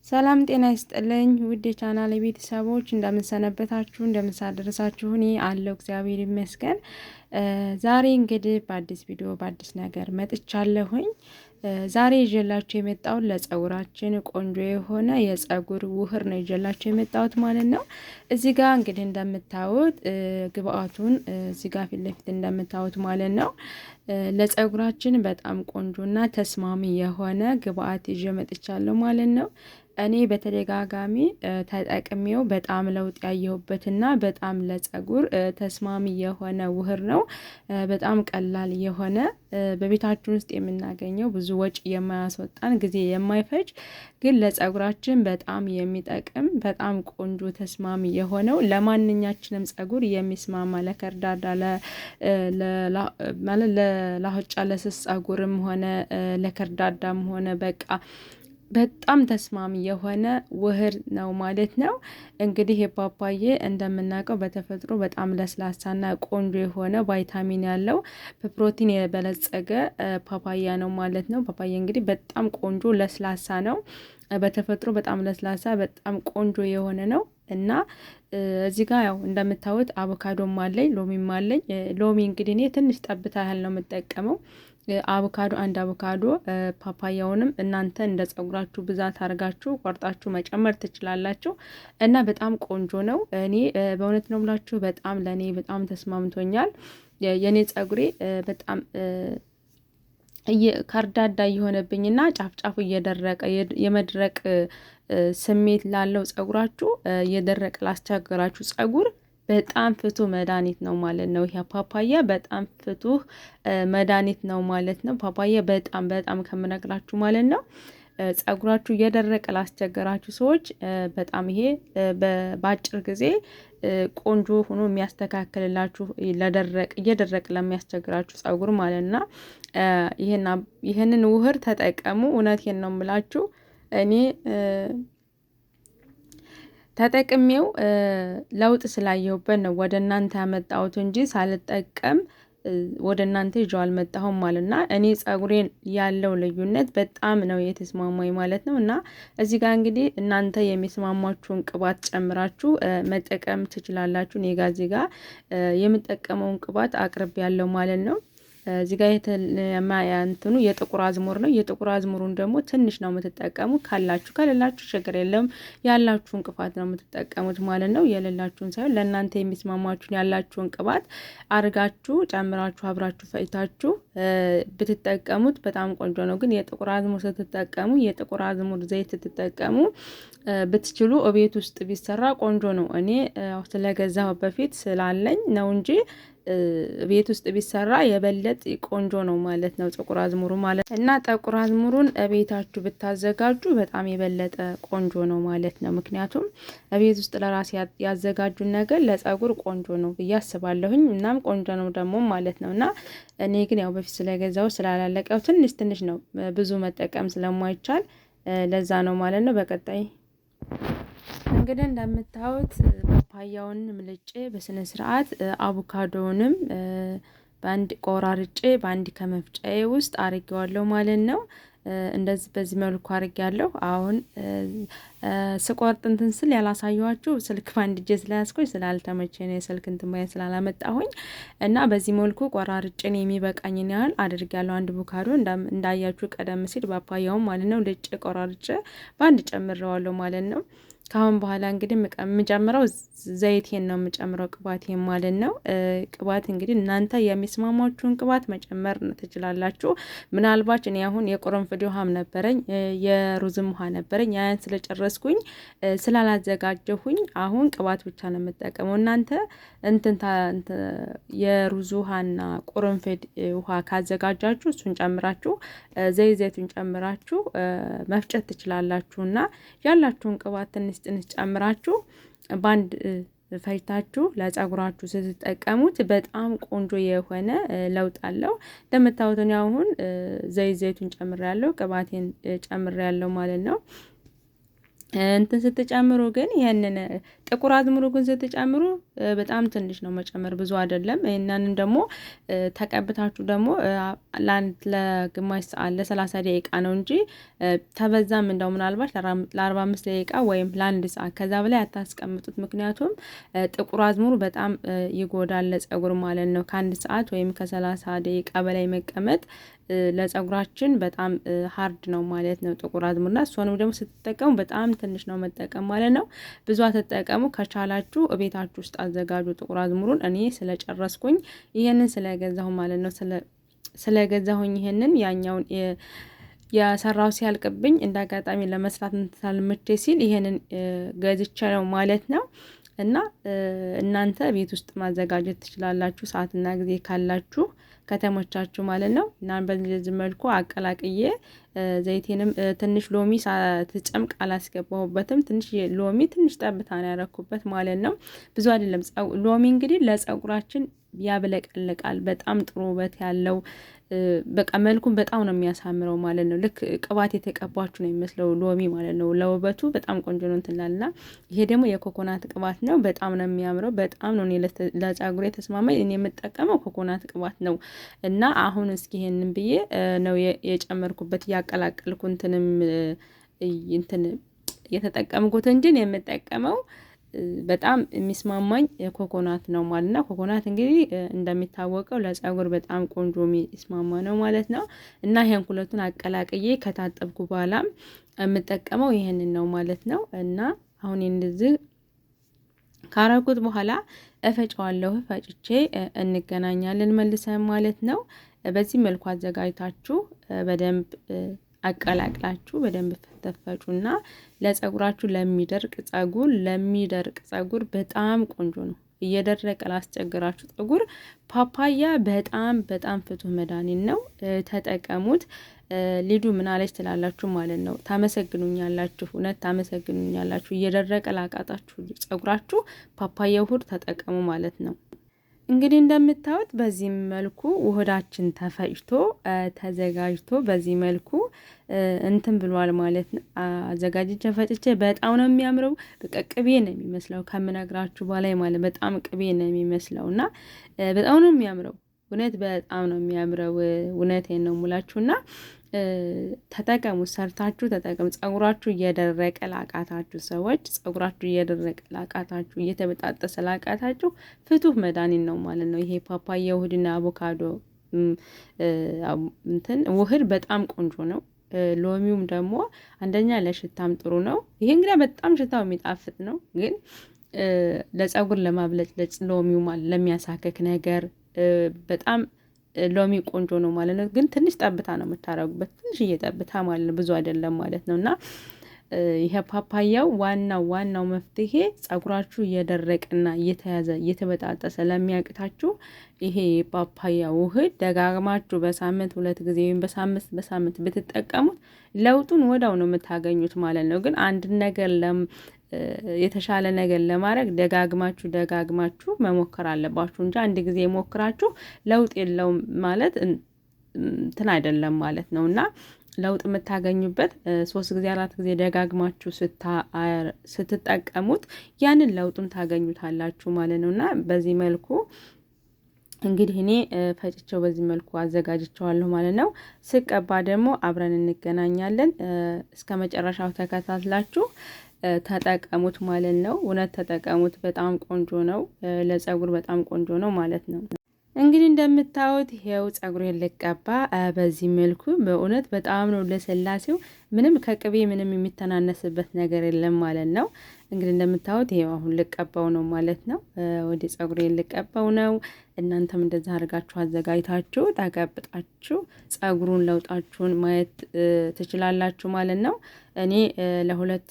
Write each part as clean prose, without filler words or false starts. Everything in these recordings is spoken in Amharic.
ሰላም ጤና ይስጥልኝ ውድ የቻናሌ ቤተሰቦች እንደምንሰነበታችሁ እንደምንሳደረሳችሁ እኔ አለሁ እግዚአብሔር ይመስገን። ዛሬ እንግዲህ በአዲስ ቪዲዮ በአዲስ ነገር መጥቻለሁኝ። ዛሬ ይዤላችሁ የመጣሁት ለጸጉራችን ቆንጆ የሆነ የጸጉር ውህር ነው ይዤላችሁ የመጣሁት ማለት ነው። እዚህ ጋር እንግዲህ እንደምታዩት ግብአቱን እዚህ ጋር ፊት ለፊት እንደምታዩት ማለት ነው። ለጸጉራችን በጣም ቆንጆና ተስማሚ የሆነ ግብአት ይዤ መጥቻለሁ ማለት ነው። እኔ በተደጋጋሚ ተጠቅሜው በጣም ለውጥ ያየሁበትና በጣም ለጸጉር ተስማሚ የሆነ ውህር ነው። በጣም ቀላል የሆነ በቤታችን ውስጥ የምናገኘው ብዙ ወጪ የማያስወጣን ጊዜ የማይፈጅ ግን ለጸጉራችን በጣም የሚጠቅም በጣም ቆንጆ ተስማሚ የሆነው ለማንኛችንም ጸጉር የሚስማማ ለከርዳዳ ለላሆጫ ለስስ ጸጉርም ሆነ ለከርዳዳም ሆነ በቃ በጣም ተስማሚ የሆነ ውህር ነው ማለት ነው። እንግዲህ የፓፓዬ እንደምናውቀው በተፈጥሮ በጣም ለስላሳና ቆንጆ የሆነ ቫይታሚን ያለው በፕሮቲን የበለጸገ ፓፓያ ነው ማለት ነው። ፓፓያ እንግዲህ በጣም ቆንጆ ለስላሳ ነው። በተፈጥሮ በጣም ለስላሳ በጣም ቆንጆ የሆነ ነው እና እዚህ ጋር ያው እንደምታዩት አቮካዶም አለኝ ሎሚም አለኝ። ሎሚ እንግዲህ እኔ ትንሽ ጠብታ ያህል ነው የምጠቀመው። አቮካዶ አንድ አቮካዶ ፓፓያውንም እናንተ እንደ ጸጉራችሁ ብዛት አድርጋችሁ ቆርጣችሁ መጨመር ትችላላችሁ እና በጣም ቆንጆ ነው። እኔ በእውነት ነው ብላችሁ በጣም ለኔ በጣም ተስማምቶኛል። የኔ ጸጉሬ በጣም ከርዳዳ እየሆነብኝና ጫፍ ጫፉ እየደረቀ የመድረቅ ስሜት ላለው ጸጉራችሁ የደረቀ ላስቸገራችሁ ጸጉር በጣም ፍቱህ መድኃኒት ነው ማለት ነው። ይሄ ፓፓያ በጣም ፍቱህ መድኃኒት ነው ማለት ነው። ፓፓያ በጣም ከምነግራችሁ ማለት ነው። ጸጉራችሁ እየደረቀ ላስቸገራችሁ ሰዎች በጣም ይሄ በአጭር ጊዜ ቆንጆ ሆኖ የሚያስተካክልላችሁ እየደረቀ ለሚያስቸግራችሁ ጸጉር ማለትና ይሄንን ውህር ተጠቀሙ። እውነቴን ነው የምላችሁ እኔ ተጠቅሜው ለውጥ ስላየሁበት ነው ወደ እናንተ ያመጣሁት እንጂ ሳልጠቀም ወደ እናንተ ይዤው አልመጣሁም ማለትና እኔ ጸጉሬን ያለው ልዩነት በጣም ነው የተስማማኝ ማለት ነው። እና እዚህ ጋር እንግዲህ እናንተ የሚስማማችሁን ቅባት ጨምራችሁ መጠቀም ትችላላችሁ። እኔ ጋር እዚህ ጋር የምጠቀመውን ቅባት አቅርቤ ያለው ማለት ነው። እዚህ ጋር እንትኑ የጥቁር አዝሙር ነው። የጥቁር አዝሙሩን ደግሞ ትንሽ ነው የምትጠቀሙ። ካላችሁ ከሌላችሁ ችግር የለም። ያላችሁን ቅባት ነው የምትጠቀሙት ማለት ነው። የሌላችሁን ሳይሆን ለእናንተ የሚስማማችሁን ያላችሁን ቅባት አርጋችሁ ጨምራችሁ አብራችሁ ፈጭታችሁ ብትጠቀሙት በጣም ቆንጆ ነው። ግን የጥቁር አዝሙር ስትጠቀሙ የጥቁር አዝሙር ዘይት ስትጠቀሙ ብትችሉ እቤት ውስጥ ቢሰራ ቆንጆ ነው። እኔ ስለገዛው በፊት ስላለኝ ነው እንጂ ቤት ውስጥ ቢሰራ የበለጠ ቆንጆ ነው ማለት ነው። ጥቁር አዝሙሩ ማለት እና ጥቁር አዝሙሩን ቤታችሁ ብታዘጋጁ በጣም የበለጠ ቆንጆ ነው ማለት ነው። ምክንያቱም ቤት ውስጥ ለራስ ያዘጋጁን ነገር ለጸጉር ቆንጆ ነው ብዬ አስባለሁኝ። እናም ቆንጆ ነው ደግሞ ማለት ነው። እና እኔ ግን ያው በፊት ስለገዛው ስላላለቀው ትንሽ ነው ብዙ መጠቀም ስለማይቻል ለዛ ነው ማለት ነው። በቀጣይ እንግዲህ እንደምታዩት ፓፓያውን ምልጬ በስነ ስርዓት አቮካዶውንም በአንድ ቆራርጬ በአንድ ከመፍጫዬ ውስጥ አርጌዋለሁ ማለት ነው። እንደዚህ በዚህ መልኩ አርጌያለሁ። አሁን ስቆርጥ እንትን ስል ያላሳየኋችሁ ስልክ ባንድ እጄ ስለያዝኩኝ ስላልተመቸኝ የስልክ እንትን ባይ ስላላመጣሁኝ እና በዚህ መልኩ ቆራርጬን የሚበቃኝን ያህል አድርጌያለሁ። አንድ አቮካዶ እንዳያችሁ ቀደም ሲል ፓፓያውን ማለት ነው ልጬ ቆራርጬ በአንድ ጨምሬዋለሁ ማለት ነው። ካሁን በኋላ እንግዲህ የምጨምረው ዘይቴን ነው የምጨምረው ቅባቴን ማለት ነው። ቅባት እንግዲህ እናንተ የሚስማማችሁን ቅባት መጨመር ትችላላችሁ። ምናልባት እኔ አሁን የቁርንፍድ ውሃም ነበረኝ የሩዝም ውሃ ነበረኝ ያን ስለጨረስኩኝ ስላላዘጋጀሁኝ አሁን ቅባት ብቻ ነው የምጠቀመው። እናንተ የሩዝ ውሃና ቁርንፍድ ውሃ ካዘጋጃችሁ እሱን ጨምራችሁ ዘይቱን ጨምራችሁ መፍጨት ትችላላችሁና ያላችሁን ቅባት ትንሽ ጨምራችሁ ባንድ ፈጭታችሁ ለጸጉራችሁ ስትጠቀሙት በጣም ቆንጆ የሆነ ለውጥ አለው። እንደምታዩት እኔ አሁን ዘይቱን ጨምሬያለሁ ቅባቴን ጨምሬያለሁ ማለት ነው። እንትን ስትጨምሩ ግን ይሄንን ጥቁር አዝሙሩ ግን ስትጨምሩ በጣም ትንሽ ነው መጨመር፣ ብዙ አይደለም። ይህንን ደግሞ ተቀብታችሁ ደግሞ ለግማሽ ሰዓት ለ30 ደቂቃ ነው እንጂ ተበዛም እንደው ምናልባት ለ45 ደቂቃ ወይም ለ1 ሰዓት ከዛ በላይ አታስቀምጡት። ምክንያቱም ጥቁር አዝሙሩ በጣም ይጎዳል ለጸጉር ማለት ነው። ከ1 ሰዓት ወይም ከ30 ደቂቃ በላይ መቀመጥ ለጸጉራችን በጣም ሀርድ ነው ማለት ነው ጥቁር አዝሙርና እሷንም ደግሞ ስትጠቀሙ በጣም ትንሽ ነው መጠቀም ማለት ነው። ብዙ አትጠቀሙ። ከቻላችሁ ቤታችሁ ውስጥ አዘጋጁ ጥቁር አዝሙሩን። እኔ ስለጨረስኩኝ ይሄንን ስለገዛሁ ማለት ነው ስለገዛሁኝ ይሄንን ያኛውን የሰራው ሲያልቅብኝ እንደ አጋጣሚ ለመስራት እንታልምቼ ሲል ይሄንን ገዝቼ ነው ማለት ነው። እና እናንተ ቤት ውስጥ ማዘጋጀት ትችላላችሁ ሰዓትና ጊዜ ካላችሁ ከተሞቻችሁ ማለት ነው። እና በዚህ መልኩ አቀላቅዬ ዘይቴንም ትንሽ ሎሚ ሳትጨምቅ አላስገባሁበትም። ትንሽ ሎሚ ትንሽ ጠብታ ነው ያረኩበት ማለት ነው። ብዙ አይደለም። ሎሚ እንግዲህ ለጸጉራችን ያብለቀልቃል። በጣም ጥሩ ውበት ያለው በቃ መልኩን በጣም ነው የሚያሳምረው ማለት ነው። ልክ ቅባት የተቀባችሁ ነው የሚመስለው ሎሚ ማለት ነው። ለውበቱ በጣም ቆንጆ ነው እንትላልና ይሄ ደግሞ የኮኮናት ቅባት ነው። በጣም ነው የሚያምረው። በጣም ነው ለጸጉሬ ተስማማኝ። እኔ የምጠቀመው ኮኮናት ቅባት ነው። እና አሁን እስኪ ይሄንን ብዬ ነው የጨመርኩበት ያቀላቀልኩ እንትን የተጠቀምኩት እንጂ የምጠቀመው በጣም የሚስማማኝ ኮኮናት ነው ማለት ነው። ኮኮናት እንግዲህ እንደሚታወቀው ለጸጉር በጣም ቆንጆ የሚስማማ ነው ማለት ነው። እና ይሄን ሁለቱን አቀላቅዬ ከታጠብኩ በኋላ የምጠቀመው ይሄንን ነው ማለት ነው። እና አሁን እንደዚህ ካረኩት በኋላ እፈጨዋለሁ። ፈጭቼ እንገናኛለን መልሰን ማለት ነው። በዚህ መልኩ አዘጋጅታችሁ በደንብ አቀላቅላችሁ በደንብ ተፈጩና ለጸጉራችሁ ለሚደርቅ ጸጉር በጣም ቆንጆ ነው። እየደረቀ ላስቸግራችሁ ጸጉር ፓፓያ በጣም ፍቱህ መድኃኒት ነው። ተጠቀሙት። ሊዱ ምን አለች ትላላችሁ ማለት ነው። ታመሰግኑኛላችሁ፣ እውነት ታመሰግኑኛላችሁ። እየደረቀ ላቃጣችሁ ጸጉራችሁ ፓፓያ ውህድ ተጠቀሙ ማለት ነው። እንግዲህ እንደምታዩት በዚህ መልኩ ውህዳችን ተፈጭቶ ተዘጋጅቶ በዚህ መልኩ እንትን ብሏል ማለት ነው። አዘጋጅቼ ፈጭቼ በጣም ነው የሚያምረው። በቃ ቅቤ ነው የሚመስለው ከምነግራችሁ በላይ ማለት በጣም ቅቤ ነው የሚመስለው እና በጣም ነው የሚያምረው። እውነት በጣም ነው የሚያምረው። እውነቴን ነው ሙላችሁና ተጠቀሙ። ሰርታችሁ ተጠቀሙ። ጸጉራችሁ እየደረቀ ላቃታችሁ ሰዎች፣ ጸጉራችሁ እየደረቀ ላቃታችሁ፣ እየተበጣጠሰ ላቃታችሁ ፍቱህ መድኃኒት ነው ማለት ነው። ይሄ ፓፓያ ውህድና አቮካዶ ውህድ በጣም ቆንጆ ነው። ሎሚውም ደግሞ አንደኛ ለሽታም ጥሩ ነው። ይሄ እንግዲህ በጣም ሽታው የሚጣፍጥ ነው። ግን ለጸጉር ለማብለጭለጭ ሎሚው ማለት ለሚያሳከክ ነገር በጣም ሎሚ ቆንጆ ነው ማለት ነው። ግን ትንሽ ጠብታ ነው የምታረጉበት፣ ትንሽዬ ጠብታ ማለት ነው፣ ብዙ አይደለም ማለት ነው። እና ይሄ ፓፓያው ዋናው መፍትሄ ጸጉራችሁ እየደረቀና እየተያዘ እየተበጣጠሰ ለሚያቅታችሁ ይሄ ፓፓያ ውህድ ደጋግማችሁ በሳምንት 2 ጊዜ ወይም በሳምንት ብትጠቀሙት ለውጡን ወዳው ነው የምታገኙት ማለት ነው። ግን አንድ ነገር የተሻለ ነገር ለማድረግ ደጋግማችሁ መሞከር አለባችሁ እንጂ አንድ ጊዜ ሞክራችሁ ለውጥ የለውም ማለት እንትን አይደለም ማለት ነው። እና ለውጥ የምታገኙበት 3 ጊዜ 4 ጊዜ ደጋግማችሁ ስትጠቀሙት ያንን ለውጡን ታገኙታላችሁ ማለት ነው። እና በዚህ መልኩ እንግዲህ እኔ ፈጭቸው በዚህ መልኩ አዘጋጅቸዋለሁ ማለት ነው። ስቀባ ደግሞ አብረን እንገናኛለን። እስከ መጨረሻው ተከታትላችሁ ተጠቀሙት ማለት ነው። እውነት ተጠቀሙት። በጣም ቆንጆ ነው። ለጸጉር በጣም ቆንጆ ነው ማለት ነው። እንግዲህ እንደምታዩት ይሄው ጸጉሬን ልቀባ በዚህ መልኩ በእውነት በጣም ነው ለስላሴው። ምንም ከቅቤ ምንም የሚተናነስበት ነገር የለም ማለት ነው። እንግዲህ እንደምታዩት ይሄው አሁን ልቀባው ነው ማለት ነው። ወደ ጸጉሬን ልቀባው ነው። እናንተም እንደዛ አድርጋችሁ አዘጋጅታችሁ ተቀብጣችሁ ጸጉሩን ለውጣችሁን ማየት ትችላላችሁ ማለት ነው። እኔ ለሁለት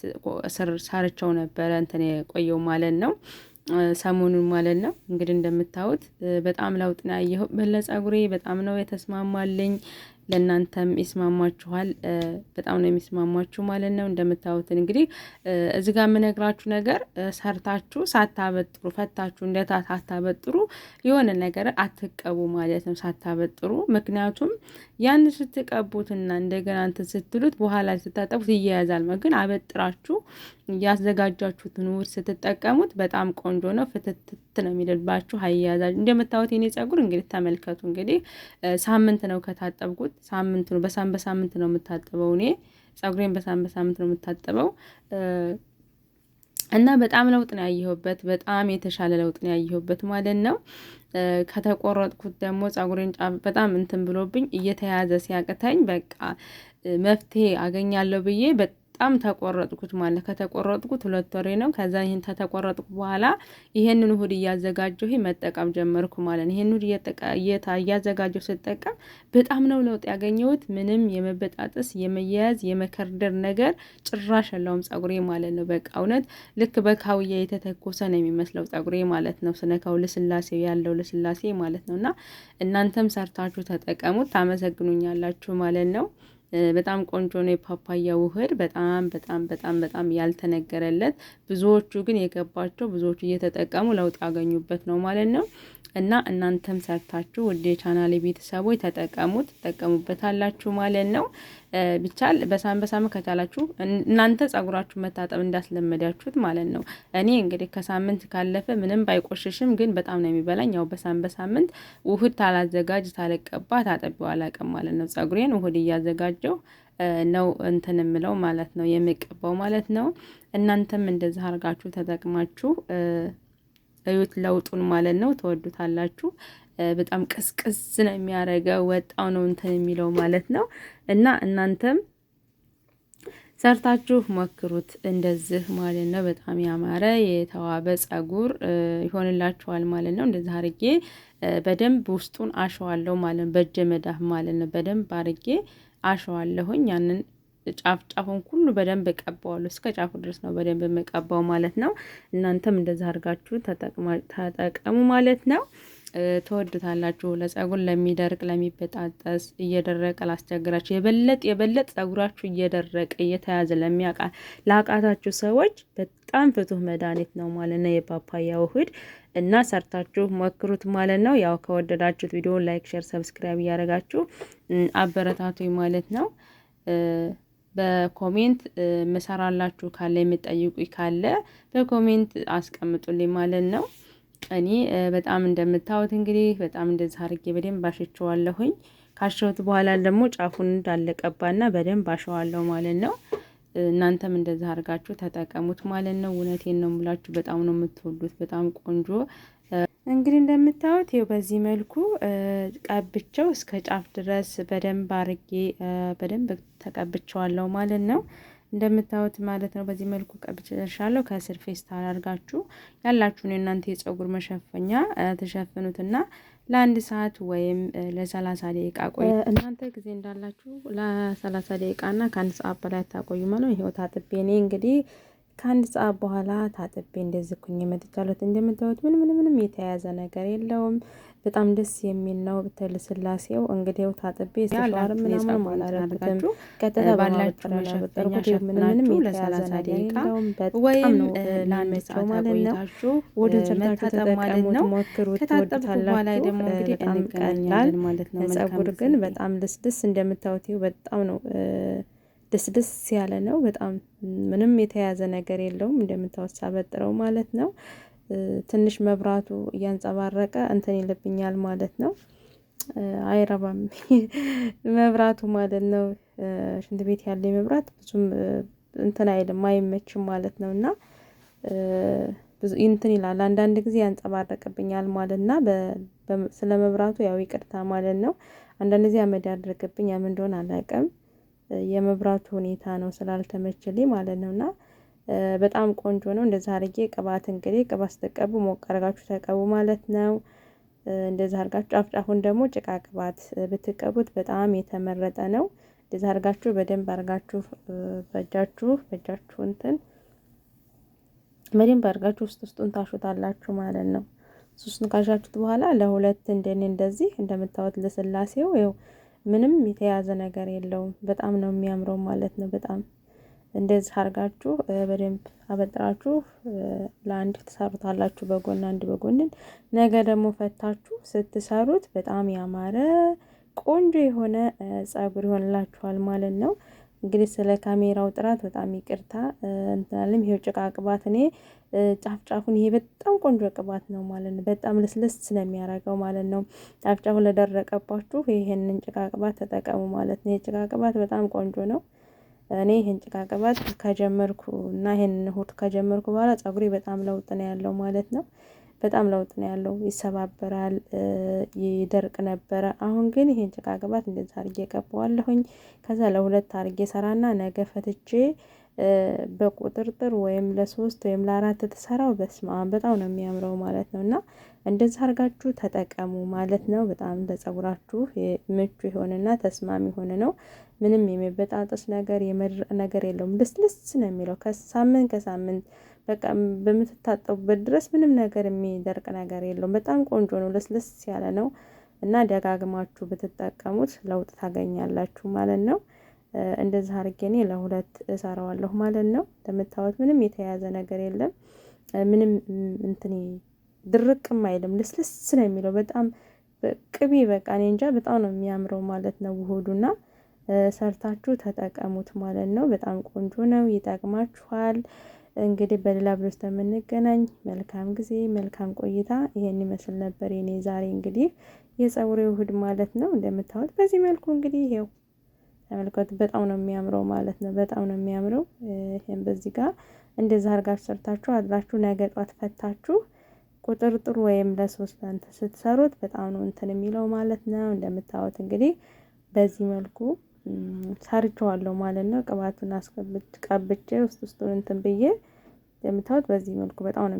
ሰርቸው ነበረ እንትን የቆየው ማለት ነው ሰሞኑን ማለት ነው። እንግዲህ እንደምታዩት በጣም ለውጥ ነው ያየሁት። ለጸጉሬ በጣም ነው የተስማማልኝ። ለእናንተም ይስማማችኋል። በጣም ነው የሚስማማችሁ ማለት ነው። እንደምታዩትን እንግዲህ እዚህ ጋር የምነግራችሁ ነገር ሰርታችሁ ሳታበጥሩ ፈታችሁ እንደታ ሳታበጥሩ የሆነ ነገር አትቀቡ ማለት ነው። ሳታበጥሩ ምክንያቱም ያን ስትቀቡትና እንደገና እንትን ስትሉት በኋላ ስታጠቡት ይያያዛል። ግን አበጥራችሁ ያዘጋጃችሁትን ውህድ ስትጠቀሙት በጣም ቆንጆ ነው። ፍትትት ነው የሚልባችሁ አያያዛል። እንደምታዩት የኔ ጸጉር እንግዲህ ተመልከቱ። እንግዲህ ሳምንት ነው ከታጠብኩት። ሳምንት ነው በሳምንት ነው የምታጠበው። እኔ ጸጉሬን በሳምንት ነው የምታጠበው እና በጣም ለውጥ ነው ያየሁበት። በጣም የተሻለ ለውጥ ነው ያየሁበት ማለት ነው። ከተቆረጥኩት ደግሞ ጸጉሬን በጣም እንትን ብሎብኝ እየተያዘ ሲያቅተኝ በቃ መፍትሄ አገኛለሁ ብዬ በጣም ተቆረጥኩት ማለት ከተቆረጥኩት 2 ወሬ ነው። ከዛ ይሄን ተቆረጥኩ በኋላ ይሄንን ውህድ እያዘጋጀሁ መጠቀም ጀመርኩ ማለት ነው። ይሄን ውህድ እያዘጋጀሁ ስጠቀም በጣም ነው ለውጥ ያገኘሁት። ምንም የመበጣጠስ የመያያዝ የመከርደር ነገር ጭራሽ የለውም ጸጉሬ ማለት ነው። በቃ እውነት ልክ በካውያ የተተኮሰ ነው የሚመስለው ጸጉሬ ማለት ነው። ስነካው ልስላሴ ያለው ልስላሴ ማለት ነውና እናንተም ሰርታችሁ ተጠቀሙት፣ ታመሰግኑኛላችሁ ማለት ነው። በጣም ቆንጆ ነው የፓፓያ ውህድ። በጣም ያልተነገረለት ብዙዎቹ ግን የገባቸው ብዙዎቹ እየተጠቀሙ ለውጥ ያገኙበት ነው ማለት ነው። እና እናንተም ሰርታችሁ ወደ ቻናሌ ቤተሰቦች ተጠቀሙት፣ ተጠቀሙበታላችሁ ማለት ነው። ቢቻል በሳምንት ከቻላችሁ እናንተ ጸጉራችሁ መታጠብ እንዳስለመዳችሁት ማለት ነው። እኔ እንግዲህ ከሳምንት ካለፈ ምንም ባይቆሽሽም ግን በጣም ነው የሚበላኝ። ያው በሳምንት ውህድ ታላዘጋጅ ታለቀባ ታጠቢው አላውቅም ማለት ነው። ጸጉሬን ውህድ እያዘጋጀው ነው እንትን የምለው ማለት ነው፣ የሚቀባው ማለት ነው። እናንተም እንደዛ አድርጋችሁ ተጠቅማችሁ እዩት ለውጡን ማለት ነው። ተወዱታላችሁ። በጣም ቅስቅስ ነው የሚያደርገው፣ ወጣው ነው እንትን የሚለው ማለት ነው። እና እናንተም ሰርታችሁ ሞክሩት እንደዚህ ማለት ነው። በጣም ያማረ የተዋበ ጸጉር ይሆንላችኋል ማለት ነው። እንደዚህ አርጌ በደንብ ውስጡን አሸዋለሁ ማለት ነው። በእጀ መዳፍ ማለት ነው። በደንብ አርጌ አሸዋለሁኝ። ያንን ጫፉን ሁሉ በደንብ እቀባዋለሁ። እስከ ጫፉ ድረስ ነው በደንብ የምቀባው ማለት ነው። እናንተም እንደዛ አድርጋችሁ ተጠቀሙ ማለት ነው። ተወዱታላችሁ። ለጸጉር ለሚደርቅ ለሚበጣጠስ እየደረቀ ላስቸግራችሁ የበለጥ ጸጉራችሁ እየደረቀ እየተያዘ ላቃታችሁ ሰዎች በጣም ፍቱህ መድኃኒት ነው ማለት ነው የፓፓያ ውህድ። እና ሰርታችሁ ሞክሩት ማለት ነው። ያው ከወደዳችሁት ቪዲዮ ላይክ፣ ሼር፣ ሰብስክራይብ እያደረጋችሁ አበረታቱኝ ማለት ነው። በኮሜንት መሰራላችሁ ካለ የምትጠይቁኝ ካለ በኮሜንት አስቀምጡልኝ ማለት ነው። እኔ በጣም እንደምታዩት እንግዲህ በጣም እንደዚህ አድርጌ በደንብ አሸቸዋለሁኝ። ካሸሁት በኋላ ደግሞ ጫፉን እንዳለቀባና በደንብ አሸዋለሁ ማለት ነው። እናንተም እንደዚህ አድርጋችሁ ተጠቀሙት ማለት ነው። እውነቴን ነው የምላችሁ፣ በጣም ነው የምትወዱት። በጣም ቆንጆ እንግዲህ እንደምታዩት ይኸው በዚህ መልኩ ቀብቸው እስከ ጫፍ ድረስ በደንብ አርጌ በደንብ ተቀብቸዋለሁ ማለት ነው። እንደምታዩት ማለት ነው። በዚህ መልኩ ቀብቻለሁ። ከስር ፌስታል አድርጋችሁ ያላችሁን የእናንተ የጸጉር መሸፈኛ ተሸፍኑትና ለ1 ሰዓት ወይም ለ30 ደቂቃ ቆዩ። እናንተ ጊዜ እንዳላችሁ ለ30 ደቂቃና ከ1 ሰዓት በላይ ታቆዩ ማለት ነው። ይሄው ታጥቤ እኔ እንግዲህ ከ1 ሰዓት በኋላ ታጥቤ እንደዚህ ኩኝ መጥቻለሁ። እንደምታዩት ምንም የተያያዘ ነገር የለውም። በጣም ደስ የሚል ነው። በተለስላሴው እንግዲህ ታጥቤ ሲሻር ምናምን ማላረግም ቀጥታ ባላችሁ መሸፈኛ ምንም የተያያዘ ነገር የለውም። በጣም ነው ለ1 ሰዓት ቆይታችሁ ወደ ሰርታችሁ ማለት ነው። ሞክሩት። ከታጠብኩ በኋላ ደግሞ እንግዲህ በጣም ቀላል ማለት ነው። ጸጉር ግን በጣም ደስ እንደምታዩት በጣም ነው ደስ ያለ ነው። በጣም ምንም የተያዘ ነገር የለውም። እንደምታወስ ሳበጥረው ማለት ነው። ትንሽ መብራቱ እያንጸባረቀ እንትን ይልብኛል ማለት ነው። አይረባም መብራቱ ማለት ነው። ሽንት ቤት ያለ መብራት ብዙም እንትን አይልም አይመችም ማለት ነውና ብዙ እንትን ይላል። አንዳንድ ጊዜ ያንጸባረቅብኛል ማለትና ስለ መብራቱ ያው ይቅርታ ማለት ነው። አንዳንድ ጊዜ አመድ ያደርግብኝ ምን እንደሆነ አላውቅም። የመብራቱ ሁኔታ ነው ስላልተመቸልኝ ማለት ነውና በጣም ቆንጆ ነው። እንደዛ አድርጌ ቅባት እንግዲህ ቅባት ስትቀቡ ሞቅ አድርጋችሁ ተቀቡ ማለት ነው። እንደዛ አድርጋችሁ ጫፉን ደግሞ ጭቃ ቅባት ብትቀቡት በጣም የተመረጠ ነው። እንደዛ አድርጋችሁ በደንብ አድርጋችሁ በእጃችሁ እንትን በደንብ አድርጋችሁ ውስጡን ታሹታላችሁ ማለት ነው። ሱስን ካሻችሁት በኋላ ለሁለት እንደዚህ እንደምታዩት ለስላሴው ይኸው ምንም የተያዘ ነገር የለውም። በጣም ነው የሚያምረው ማለት ነው። በጣም እንደዚህ አድርጋችሁ በደንብ አበጥራችሁ ለአንድ ትሰሩታላችሁ፣ በጎን አንድ በጎንን። ነገ ደግሞ ፈታችሁ ስትሰሩት በጣም ያማረ ቆንጆ የሆነ ፀጉር ይሆንላችኋል ማለት ነው። እንግዲህ ስለ ካሜራው ጥራት በጣም ይቅርታ እንትናለም። ይሄው ጭቃ ቅባት እኔ ጫፍ ጫፉን ይሄ በጣም ቆንጆ ቅባት ነው ማለት ነው። በጣም ልስልስ ስለሚያደርገው ማለት ነው። ጫፍ ጫፉ ለደረቀባችሁ ይሄንን ጭቃ ቅባት ተጠቀሙ ማለት ነው። የጭቃ ቅባት በጣም ቆንጆ ነው። እኔ ይሄን ጭቃ ቅባት ከጀመርኩ እና ይሄንን እሁድ ከጀመርኩ በኋላ ፀጉሬ በጣም ለውጥ ነው ያለው ማለት ነው። በጣም ለውጥ ነው ያለው። ይሰባበራል፣ ይደርቅ ነበረ። አሁን ግን ይሄን ጭቃ ቅባት እንደዛ አድርጌ ቀባዋለሁኝ። ከዛ ለሁለት አድርጌ ሰራና ነገ ፈትቼ በቁጥርጥር ወይም ለሶስት ወይም ለአራት ተሰራው በስማም በጣም ነው የሚያምረው ማለት ነው። እና እንደዛ አድርጋችሁ ተጠቀሙ ማለት ነው። በጣም ለፀጉራችሁ ምቹ የሆነና ተስማሚ የሆነ ነው። ምንም የሚበጣጠስ ነገር የመድረቅ ነገር የለውም። ልስልስ ነው የሚለው ከሳምንት በቃ በምትታጠቡበት ድረስ ምንም ነገር የሚደርቅ ነገር የለውም። በጣም ቆንጆ ነው፣ ለስለስ ያለ ነው እና ደጋግማችሁ ብትጠቀሙት ለውጥ ታገኛላችሁ ማለት ነው። እንደዛ አድርጌ እኔ ለሁለት እሰራዋለሁ ማለት ነው። እንደምታዩት ምንም የተያዘ ነገር የለም። ምንም እንትን ድርቅም አይልም፣ ልስልስ ነው የሚለው። በጣም ቅቤ በቃ እኔ እንጃ በጣም ነው የሚያምረው ማለት ነው። ውሁዱና ሰርታችሁ ተጠቀሙት ማለት ነው። በጣም ቆንጆ ነው፣ ይጠቅማችኋል። እንግዲህ በሌላ ቪዲዮ እስከምንገናኝ መልካም ጊዜ፣ መልካም ቆይታ። ይሄን ይመስል ነበር የኔ ዛሬ እንግዲህ የፀጉሬ ውህድ ማለት ነው። እንደምታዩት በዚህ መልኩ እንግዲህ ይሄው ተመልከቱ። በጣም ነው የሚያምረው ማለት ነው። በጣም ነው የሚያምረው። ይሄን በዚህ ጋር እንደዛ አድርጋችሁ ሰርታችሁ አድራችሁ ነገ ጧት ፈታችሁ ቁጥርጥር ወይም ለሶስት አንተ ስትሰሩት በጣም ነው እንትን የሚለው ማለት ነው። እንደምታዩት እንግዲህ በዚህ መልኩ ሰርቼዋለሁ ማለት ነው። ቅባቱን ቀብቼ ውስጡን እንትን ብዬ እንደምታዩት በዚህ መልኩ በጣም ነው